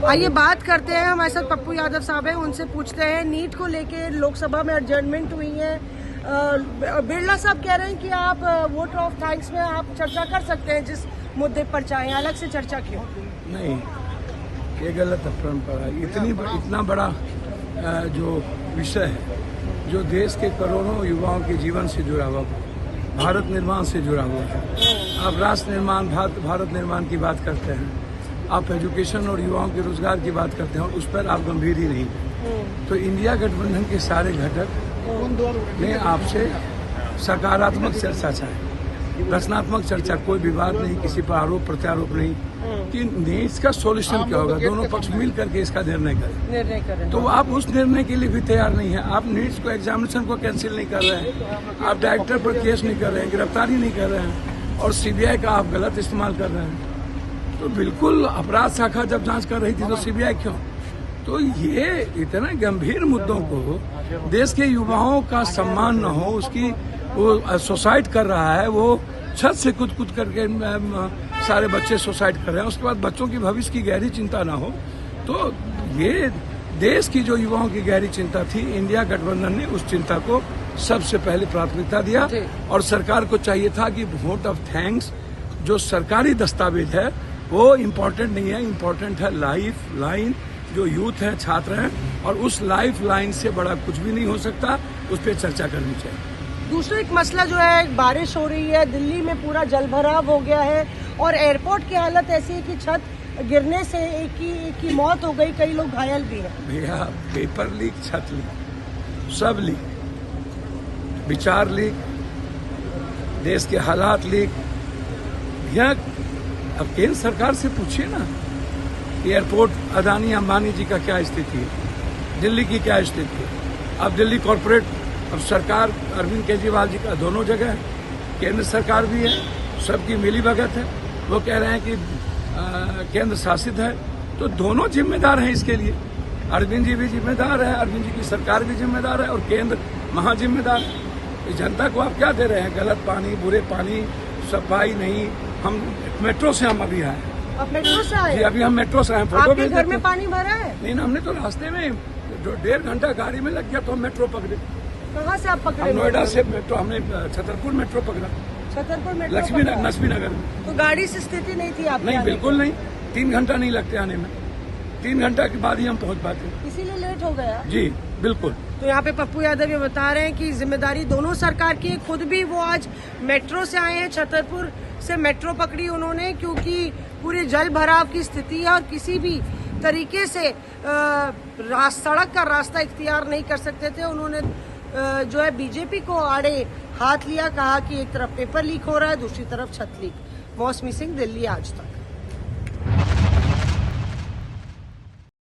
आइए बात करते हैं, हमारे साथ पप्पू यादव साहब हैं, उनसे पूछते हैं। नीट को लेके लोकसभा में एडजर्नमेंट हुई है। बिरला साहब कह रहे हैं कि आप वोट ऑफ थैंक्स में आप चर्चा कर सकते हैं जिस मुद्दे पर चाहें, अलग से चर्चा क्यों? नहीं, ये गलत परंपरा है। इतना बड़ा जो विषय है, जो देश के करोड़ों युवाओं के जीवन से जुड़ा हुआ, भारत निर्माण से जुड़ा हुआ है। आप राष्ट्र निर्माण, भारत निर्माण की बात करते हैं, आप एजुकेशन और युवाओं के रोजगार की बात करते हैं और उस पर आप गंभीर ही नहीं। तो इंडिया गठबंधन के सारे घटक में आपसे सकारात्मक चर्चा चाहे, रचनात्मक चर्चा, कोई विवाद नहीं, किसी पर आरोप प्रत्यारोप नहीं कि इसका सॉल्यूशन क्या होगा। दोनों पक्ष मिल करके इसका निर्णय करें। तो आप उस निर्णय के लिए भी तैयार नहीं है। आप नीट्स को, एग्जामिनेशन को कैंसिल नहीं कर रहे हैं, आप डायरेक्टर पर केस नहीं कर रहे हैं, गिरफ्तारी नहीं कर रहे हैं और सीबीआई का आप गलत इस्तेमाल कर रहे हैं। तो बिल्कुल अपराध शाखा जब जांच कर रही थी तो सीबीआई क्यों? तो ये इतना गंभीर मुद्दों को, देश के युवाओं का सम्मान न हो, उसकी वो सुसाइड कर रहा है, वो छत से कूद करके सारे बच्चे सुसाइड कर रहे हैं, उसके बाद बच्चों की भविष्य की गहरी चिंता ना हो। तो ये देश की जो युवाओं की गहरी चिंता थी, इंडिया गठबंधन ने उस चिंता को सबसे पहले प्राथमिकता दिया और सरकार को चाहिए था कि वोट ऑफ थैंक्स जो सरकारी दस्तावेज है वो इम्पोर्टेंट नहीं है, इम्पोर्टेंट है लाइफ लाइन, जो यूथ है, छात्र हैं, और उस लाइफ लाइन से बड़ा कुछ भी नहीं हो सकता, उस पर चर्चा करनी चाहिए। दूसरा एक मसला जो है, बारिश हो रही है, दिल्ली में पूरा जलभराव हो गया है और एयरपोर्ट की हालत ऐसी है कि छत गिरने से एक की मौत हो गई, कई लोग घायल भी हैं। भैया, पेपर लीक, छत लीक, सब लीक, विचार लीक, देश के हालात लीक। भैया, अब केंद्र सरकार से पूछिए ना, एयरपोर्ट अदानी अंबानी जी का क्या स्थिति है, दिल्ली की क्या स्थिति है। अब दिल्ली कॉर्पोरेट, अब सरकार अरविंद केजरीवाल जी का दोनों जगह है, केंद्र सरकार भी है, सबकी मिली भगत है। वो कह रहे हैं कि केंद्र शासित है, तो दोनों जिम्मेदार हैं इसके लिए। अरविंद जी भी जिम्मेदार है, अरविंद जी की सरकार भी जिम्मेदार है और केंद्र महाजिम्मेदार है। जनता को आप क्या दे रहे हैं? गलत पानी, बुरे पानी, सफाई नहीं। हम मेट्रो से हम अभी आए। अब मेट्रो से आए? अभी हम मेट्रो से आए। फोटो आपके घर में पानी भरा है? नहीं, हमने तो रास्ते में 1.5 घंटा गाड़ी में लग गया तो हम मेट्रो पकड़े। कहाँ से आप पकड़े? नोएडा से मेट्रो, हमने छतरपुर मेट्रो पकड़ा। छतरपुर मेट्रो, लक्ष्मी नगर में। तो गाड़ी से स्थिति नहीं थी आप? नहीं, बिल्कुल नहीं। 3 घंटा नहीं लगते आने में, 3 घंटा के बाद ही हम पहुंच पाते। इसीलिए लेट हो गया? जी बिल्कुल। तो यहाँ पे पप्पू यादव ये बता रहे हैं कि जिम्मेदारी दोनों सरकार की है। खुद भी वो आज मेट्रो से आए हैं, छतरपुर से मेट्रो पकड़ी उन्होंने, क्योंकि पूरे जल भराव की स्थिति है और किसी भी तरीके से सड़क का रास्ता इख्तियार नहीं कर सकते थे। उन्होंने जो है बीजेपी को आड़े हाथ लिया, कहा कि एक तरफ पेपर लीक हो रहा है, दूसरी तरफ छत लीक। मौसमी सिंह, दिल्ली आज तक।